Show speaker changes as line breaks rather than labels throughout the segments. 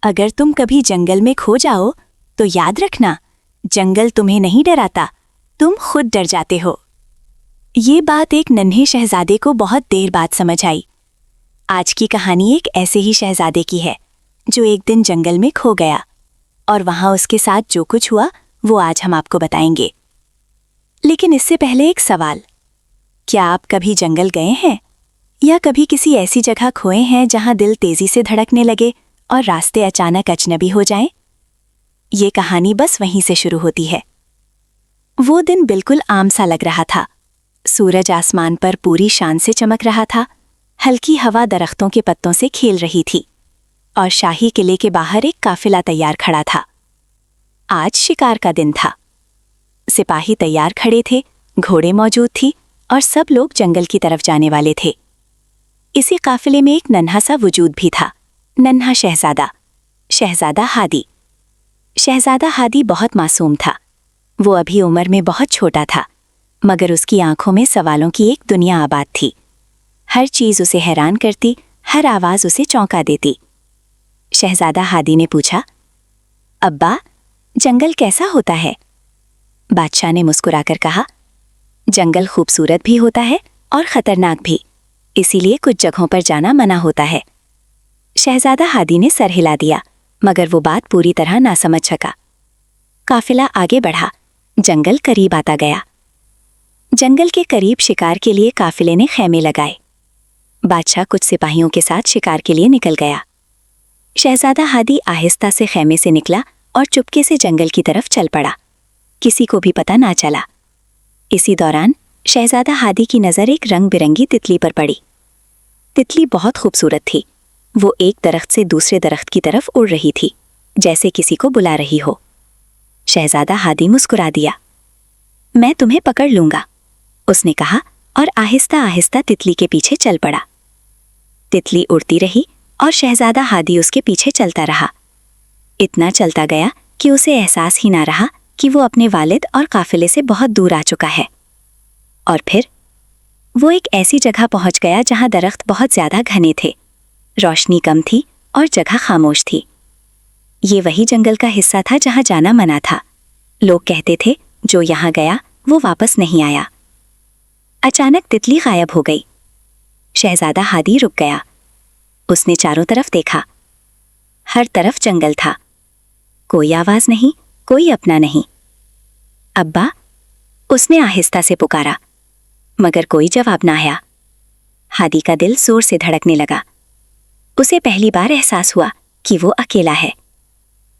अगर तुम कभी जंगल में खो जाओ तो याद रखना, जंगल तुम्हें नहीं डराता, तुम खुद डर जाते हो। ये बात एक नन्हे शहजादे को बहुत देर बाद समझ आई। आज की कहानी एक ऐसे ही शहजादे की है जो एक दिन जंगल में खो गया, और वहां उसके साथ जो कुछ हुआ वो आज हम आपको बताएंगे। लेकिन इससे पहले एक सवाल, क्या आप कभी जंगल गए हैं या कभी किसी ऐसी जगह खोए हैं जहां दिल तेजी से धड़कने लगे और रास्ते अचानक अजनबी हो जाएं? ये कहानी बस वहीं से शुरू होती है। वो दिन बिल्कुल आम सा लग रहा था। सूरज आसमान पर पूरी शान से चमक रहा था, हल्की हवा दरख्तों के पत्तों से खेल रही थी और शाही किले के बाहर एक काफिला तैयार खड़ा था। आज शिकार का दिन था। सिपाही तैयार खड़े थे, घोड़े मौजूद थी और सब लोग जंगल की तरफ जाने वाले थे। इसी काफिले में एक नन्हा सा वजूद भी था, नन्हा शहजादा, शहजादा हादी। शहजादा हादी बहुत मासूम था। वो अभी उम्र में बहुत छोटा था, मगर उसकी आंखों में सवालों की एक दुनिया आबाद थी। हर चीज उसे हैरान करती, हर आवाज उसे चौंका देती। शहजादा हादी ने पूछा, अब्बा, जंगल कैसा होता है? बादशाह ने मुस्कुराकर कहा, जंगल खूबसूरत भी होता है और खतरनाक भी, इसीलिए कुछ जगहों पर जाना मना होता है। शहजादा हादी ने सर हिला दिया, मगर वो बात पूरी तरह ना समझ सका। काफिला आगे बढ़ा, जंगल करीब आता गया। जंगल के करीब शिकार के लिए काफिले ने खैमे लगाए। बादशाह कुछ सिपाहियों के साथ शिकार के लिए निकल गया। शहजादा हादी आहिस्ता से खैमे से निकला और चुपके से जंगल की तरफ चल पड़ा। किसी को भी पता ना चला। इसी दौरान शहजादा हादी की नज़र एक रंग बिरंगी तितली पर पड़ी। तितली बहुत खूबसूरत थी। वो एक दरख्त से दूसरे दरख्त की तरफ उड़ रही थी, जैसे किसी को बुला रही हो। शहजादा हादी मुस्कुरा दिया। मैं तुम्हें पकड़ लूंगा, उसने कहा और आहिस्ता आहिस्ता तितली के पीछे चल पड़ा। तितली उड़ती रही और शहजादा हादी उसके पीछे चलता रहा। इतना चलता गया कि उसे एहसास ही ना रहा कि वो अपने वालिद और काफिले से बहुत दूर आ चुका है। और फिर वो एक ऐसी जगह पहुंच गया जहां दरख्त बहुत ज्यादा घने थे, रोशनी कम थी और जगह खामोश थी। ये वही जंगल का हिस्सा था जहां जाना मना था। लोग कहते थे, जो यहां गया वो वापस नहीं आया। अचानक तितली गायब हो गई। शहजादा हादी रुक गया। उसने चारों तरफ देखा। हर तरफ जंगल था, कोई आवाज नहीं, कोई अपना नहीं। अब्बा, उसने आहिस्ता से पुकारा, मगर कोई जवाब ना आया। हादी का दिल जोर से धड़कने लगा। उसे पहली बार एहसास हुआ कि वो अकेला है।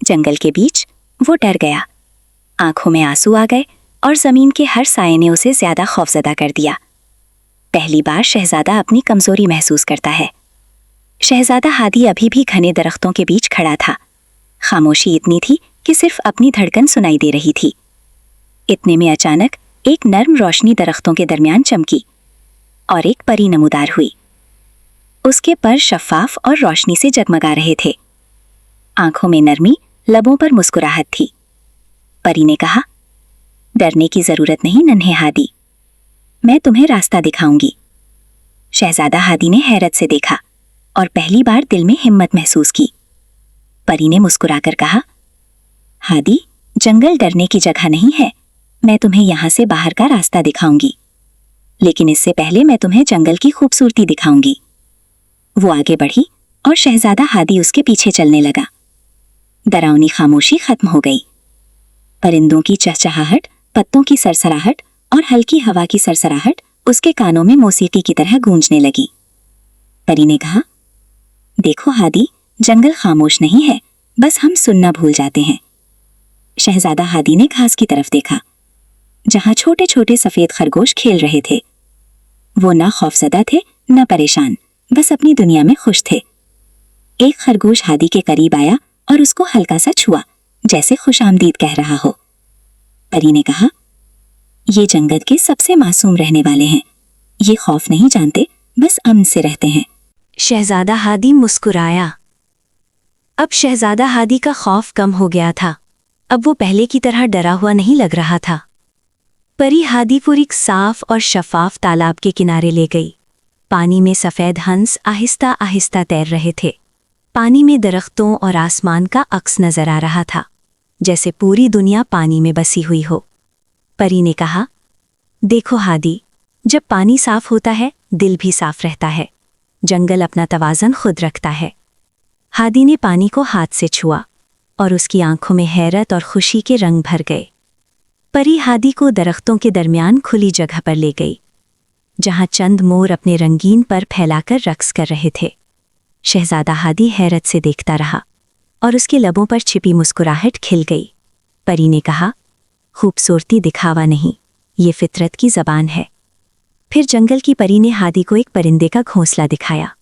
जंगल के बीच वो डर गया। आंखों में आंसू आ गए और जमीन के हर साये ने उसे ज्यादा खौफजदा कर दिया। पहली बार शहजादा अपनी कमजोरी महसूस करता है। शहजादा हादी अभी भी घने दरख्तों के बीच खड़ा था। खामोशी इतनी थी कि सिर्फ अपनी धड़कन सुनाई दे रही थी। इतने में अचानक एक नर्म रोशनी दरख्तों के दरमियान चमकी और एक परी नमूदार हुई। उसके पर शफाफ और रोशनी से जगमगा रहे थे। आंखों में नरमी, लबों पर मुस्कुराहट थी। परी ने कहा, डरने की जरूरत नहीं नन्हे हादी, मैं तुम्हें रास्ता दिखाऊंगी। शहजादा हादी ने हैरत से देखा और पहली बार दिल में हिम्मत महसूस की। परी ने मुस्कुराकर कहा, हादी, जंगल डरने की जगह नहीं है, मैं तुम्हें यहां से बाहर का रास्ता दिखाऊंगी। लेकिन इससे पहले मैं तुम्हें जंगल की खूबसूरती दिखाऊंगी। वो आगे बढ़ी और शहजादा हादी उसके पीछे चलने लगा। डरावनी खामोशी खत्म हो गई। परिंदों की चहचहाहट, पत्तों की सरसराहट और हल्की हवा की सरसराहट उसके कानों में मौसीकी की तरह गूंजने लगी। परी ने कहा, देखो हादी, जंगल खामोश नहीं है, बस हम सुनना भूल जाते हैं। शहजादा हादी ने घास की तरफ देखा, जहां छोटे छोटे सफेद खरगोश खेल रहे थे। वो ना खौफजदा थे न परेशान, बस अपनी दुनिया में खुश थे। एक खरगोश हादी के करीब आया और उसको हल्का सा छुआ, जैसे खुशामदीद कह रहा हो। परी ने कहा, ये जंगल के सबसे मासूम रहने वाले हैं, ये खौफ नहीं जानते, बस अमन से रहते हैं।
शहजादा हादी मुस्कुराया। अब शहजादा हादी का खौफ कम हो गया था। अब वो पहले की तरह डरा हुआ नहीं लग रहा था। परी हादी को एक साफ और शफाफ तालाब के किनारे ले गई। पानी में सफेद हंस आहिस्ता आहिस्ता तैर रहे थे। पानी में दरख्तों और आसमान का अक्स नजर आ रहा था, जैसे पूरी दुनिया पानी में बसी हुई हो। परी ने कहा, देखो हादी, जब पानी साफ होता है दिल भी साफ रहता है। जंगल अपना तवाज़न खुद रखता है। हादी ने पानी को हाथ से छुआ और उसकी आंखों में हैरत और खुशी के रंग भर गए। परी हादी को दरख्तों के दरमियान खुली जगह पर ले गई, जहां चंद मोर अपने रंगीन पर फैलाकर रक्स कर रहे थे। शहजादा हादी हैरत से देखता रहा और उसके लबों पर छिपी मुस्कुराहट खिल गई। परी ने कहा, खूबसूरती दिखावा नहीं, ये फितरत की ज़बान है। फिर जंगल की परी ने हादी को एक परिंदे का घोंसला दिखाया,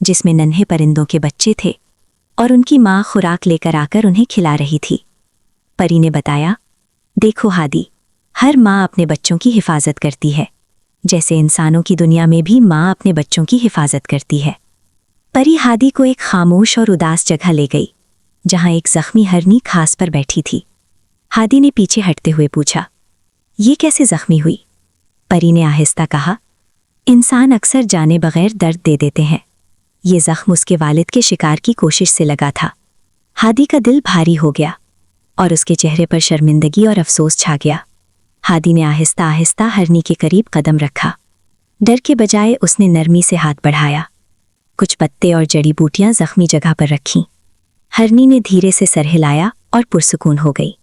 जिसमें नन्हे परिंदों के बच्चे थे और उनकी माँ खुराक लेकर आकर उन्हें खिला रही थी। परी ने बताया, देखो हादी, हर माँ अपने बच्चों की हिफाजत करती है, जैसे इंसानों की दुनिया में भी माँ अपने बच्चों की हिफाजत करती है। परी हादी को एक खामोश और उदास जगह ले गई, जहां एक जख्मी हरनी घास पर बैठी थी। हादी ने पीछे हटते हुए पूछा, ये कैसे जख्मी हुई? परी ने आहिस्ता कहा, इंसान अक्सर जाने बगैर दर्द दे देते हैं। ये जख्म उसके वालिद के शिकार की कोशिश से लगा था। हादी का दिल भारी हो गया और उसके चेहरे पर शर्मिंदगी और अफसोस छा गया। हादी ने आहिस्ता आहिस्ता हरनी के करीब कदम रखा। डर के बजाय उसने नरमी से हाथ बढ़ाया। कुछ पत्ते और जड़ी बूटियां जख्मी जगह पर रखीं। हरनी ने धीरे से सर हिलाया और पुरसुकून हो गई।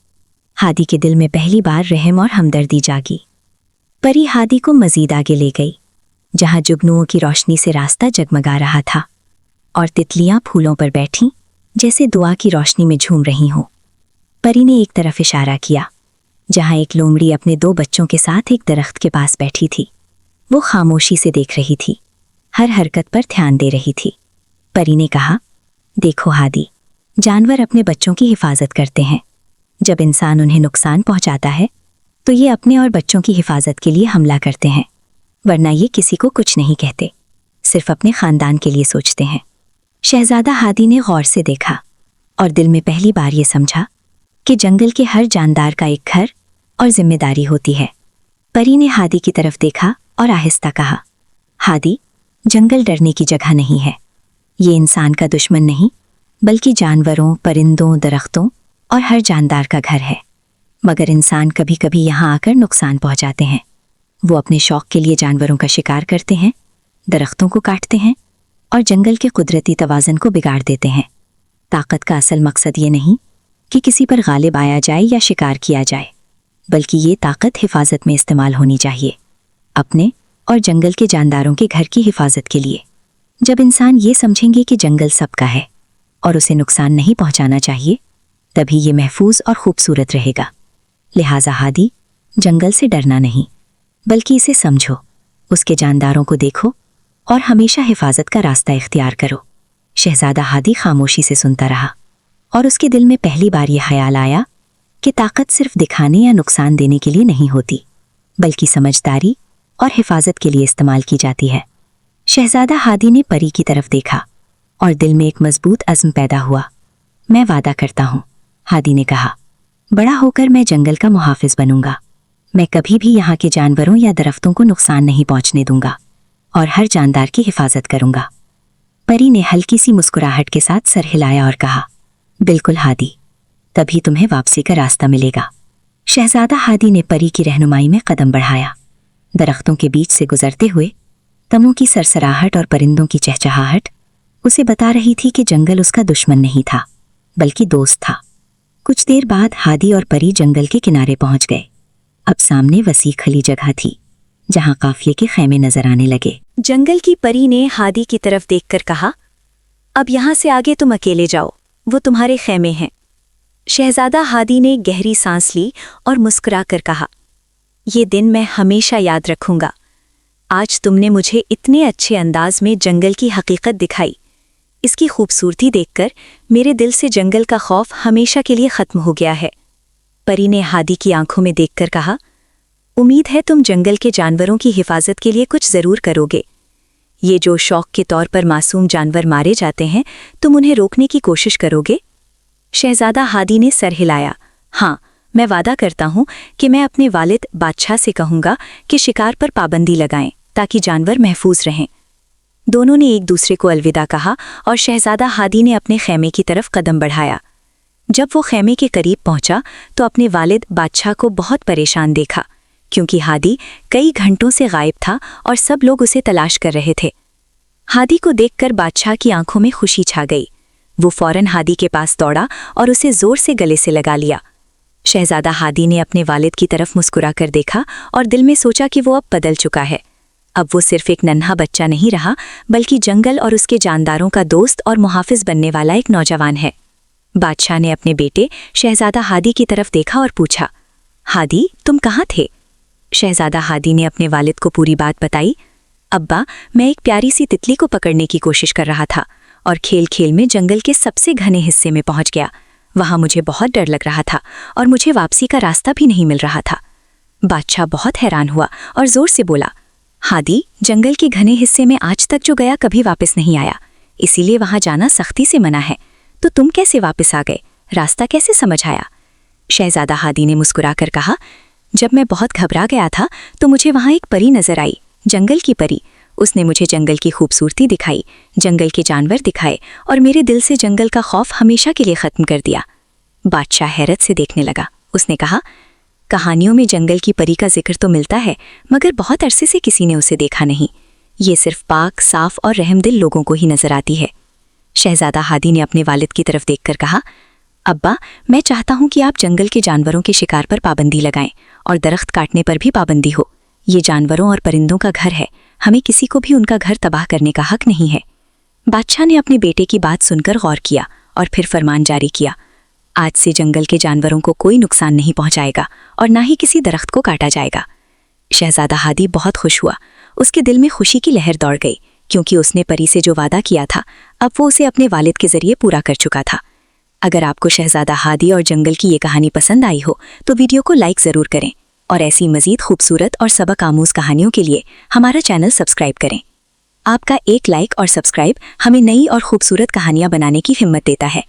हादी के दिल में पहली बार रहम और हमदर्दी जागी। परी हादी को मजीद आगे ले गई, जहां जुगनुओं की रोशनी से रास्ता जगमगा रहा था और तितलियां फूलों पर बैठीं, जैसे दुआ की रोशनी में झूम रही हों। परी ने एक तरफ इशारा किया, जहां एक लोमड़ी अपने 2 बच्चों के साथ एक दरख्त के पास बैठी थी। वो खामोशी से देख रही थी, हर हरकत पर ध्यान दे रही थी। परी ने कहा, देखो हादी, जानवर अपने बच्चों की हिफाजत करते हैं। जब इंसान उन्हें नुकसान पहुंचाता है तो ये अपने और बच्चों की हिफाजत के लिए हमला करते हैं, वरना ये किसी को कुछ नहीं कहते, सिर्फ अपने खानदान के लिए सोचते हैं। शहजादा हादी ने गौर से देखा और दिल में पहली बार ये समझा कि जंगल के हर जानदार का एक घर और जिम्मेदारी होती है। परी ने हादी की तरफ देखा और आहिस्ता कहा, हादी, जंगल डरने की जगह नहीं है। ये इंसान का दुश्मन नहीं, बल्कि जानवरों, परिंदों, दरख्तों और हर जानदार का घर है। मगर इंसान कभी कभी यहाँ आकर नुकसान पहुँचाते हैं। वो अपने शौक के लिए जानवरों का शिकार करते हैं, दरख्तों को काटते हैं और जंगल के कुदरती तवाज़न को बिगाड़ देते हैं। ताकत का असल मकसद ये नहीं कि किसी पर गालिब आया जाए या शिकार किया जाए, बल्कि ये ताकत हिफाजत में इस्तेमाल होनी चाहिए, अपने और जंगल के जानदारों के घर की हिफाजत के लिए। जब इंसान ये समझेंगे कि जंगल सबका है और उसे नुकसान नहीं पहुंचाना चाहिए, तभी ये महफूज और खूबसूरत रहेगा। लिहाजा हादी, जंगल से डरना नहीं, बल्कि इसे समझो, उसके जानदारों को देखो और हमेशा हिफाजत का रास्ता इख्तियार करो। शहजादा हादी खामोशी से सुनता रहा और उसके दिल में पहली बार यह ख्याल आया कि ताकत सिर्फ दिखाने या नुकसान देने के लिए नहीं होती, बल्कि समझदारी और हिफाजत के लिए इस्तेमाल की जाती है। शहजादा हादी ने परी की तरफ देखा और दिल में एक मजबूत अज़्म पैदा हुआ। मैं वादा करता हूँ, हादी ने कहा, बड़ा होकर मैं जंगल का मुहाफिज बनूंगा। मैं कभी भी यहाँ के जानवरों या दरख्तों को नुकसान नहीं पहुँचने दूंगा और हर जानदार की हिफाजत करूंगा। परी ने हल्की सी मुस्कुराहट के साथ सर हिलाया और कहा, बिल्कुल हादी, तभी तुम्हें वापसी का रास्ता मिलेगा। शहजादा हादी ने परी की रहनुमाई में कदम बढ़ाया। दरख्तों के बीच से गुजरते हुए तमों की सरसराहट और परिंदों की चहचहाहट उसे बता रही थी कि जंगल उसका दुश्मन नहीं था, बल्कि दोस्त था। कुछ देर बाद हादी और परी जंगल के किनारे पहुंच गए। अब सामने वसी खली जगह थी, जहां काफिले के खैमे नजर आने लगे।
जंगल की परी ने हादी की तरफ देखकर कहा, अब यहाँ से आगे तुम अकेले जाओ, वो तुम्हारे खैमे हैं। शहजादा हादी ने गहरी सांस ली और मुस्कुराकर कहा, ये दिन मैं हमेशा याद रखूंगा। आज तुमने मुझे इतने अच्छे अंदाज में जंगल की हकीकत दिखाई। इसकी खूबसूरती देखकर मेरे दिल से जंगल का खौफ हमेशा के लिए ख़त्म हो गया है। परी ने हादी की आंखों में देखकर कहा, उम्मीद है तुम जंगल के जानवरों की हिफाजत के लिए कुछ ज़रूर करोगे। ये जो शौक के तौर पर मासूम जानवर मारे जाते हैं, तुम उन्हें रोकने की कोशिश करोगे? शहजादा हादी ने सर हिलाया। हाँ, मैं वादा करता हूँ कि मैं अपने वालिद बादशाह से कहूँगा कि शिकार पर पाबंदी लगाएं, ताकि जानवर महफूज रहें।
दोनों ने एक दूसरे को अलविदा कहा और शहजादा हादी ने अपने खैमे की तरफ कदम बढ़ाया। जब वो खैमे के करीब पहुंचा तो अपने वालिद बादशाह को बहुत परेशान देखा, क्योंकि हादी कई घंटों से गायब था और सब लोग उसे तलाश कर रहे थे। हादी को देखकर बादशाह की आंखों में खुशी छा गई। वो फौरन हादी के पास दौड़ा और उसे जोर से गले से लगा लिया। शहजादा हादी ने अपने वालिद की तरफ मुस्कुरा कर देखा और दिल में सोचा कि वो अब बदल चुका है। अब वो सिर्फ एक नन्हा बच्चा नहीं रहा, बल्कि जंगल और उसके जानदारों का दोस्त और मुहाफिज बनने वाला एक नौजवान है। बादशाह ने अपने बेटे शहजादा हादी की तरफ देखा और पूछा, हादी, तुम कहाँ थे? शहजादा हादी ने अपने वालिद को पूरी बात बताई। अब्बा, मैं एक प्यारी सी तितली को पकड़ने की कोशिश कर रहा था और खेल खेल में जंगल के सबसे घने हिस्से में पहुंच गया। वहां मुझे बहुत डर लग रहा था और मुझे वापसी का रास्ता भी नहीं मिल रहा था। बादशाह बहुत हैरान हुआ और जोर से बोला, हादी, जंगल के घने हिस्से में आज तक जो गया कभी वापस नहीं आया, इसीलिए वहां जाना सख्ती से मना है। तो तुम कैसे वापस आ गए? रास्ता कैसे समझ आया? शहजादा हादी ने मुस्कुराकर कहा, जब मैं बहुत घबरा गया था तो मुझे वहां एक परी नजर आई, जंगल की परी। उसने मुझे जंगल की खूबसूरती दिखाई, जंगल के जानवर दिखाए और मेरे दिल से जंगल का खौफ हमेशा के लिए खत्म कर दिया। बादशाह हैरत से देखने लगा। उसने कहा, कहानियों में जंगल की परी का जिक्र तो मिलता है, मगर बहुत अरसे से किसी ने उसे देखा नहीं। ये सिर्फ पाक, साफ और रहमदिल लोगों को ही नजर आती है। शहजादा हादी ने अपने वालिद की तरफ देखकर कहा, अब्बा, मैं चाहता हूं कि आप जंगल के जानवरों के शिकार पर पाबंदी लगाएं और दरख्त काटने पर भी पाबंदी हो। ये जानवरों और परिंदों का घर है, हमें किसी को भी उनका घर तबाह करने का हक नहीं है। बादशाह ने अपने बेटे की बात सुनकर गौर किया और फिर फरमान जारी किया, आज से जंगल के जानवरों को कोई नुकसान नहीं पहुंचाएगा और ना ही किसी दरख्त को काटा जाएगा। शहजादा हादी बहुत खुश हुआ। उसके दिल में खुशी की लहर दौड़ गई, क्योंकि उसने परी से जो वादा किया था अब वो उसे अपने वालिद के जरिए पूरा कर चुका था। अगर आपको शहजादा हादी और जंगल की ये कहानी पसंद आई हो तो वीडियो को लाइक ज़रूर करें और ऐसी मज़ीद खूबसूरत और सबक आमूज़ कहानियों के लिए हमारा चैनल सब्सक्राइब करें। आपका एक लाइक और सब्सक्राइब हमें नई और खूबसूरत कहानियाँ बनाने की हिम्मत देता है।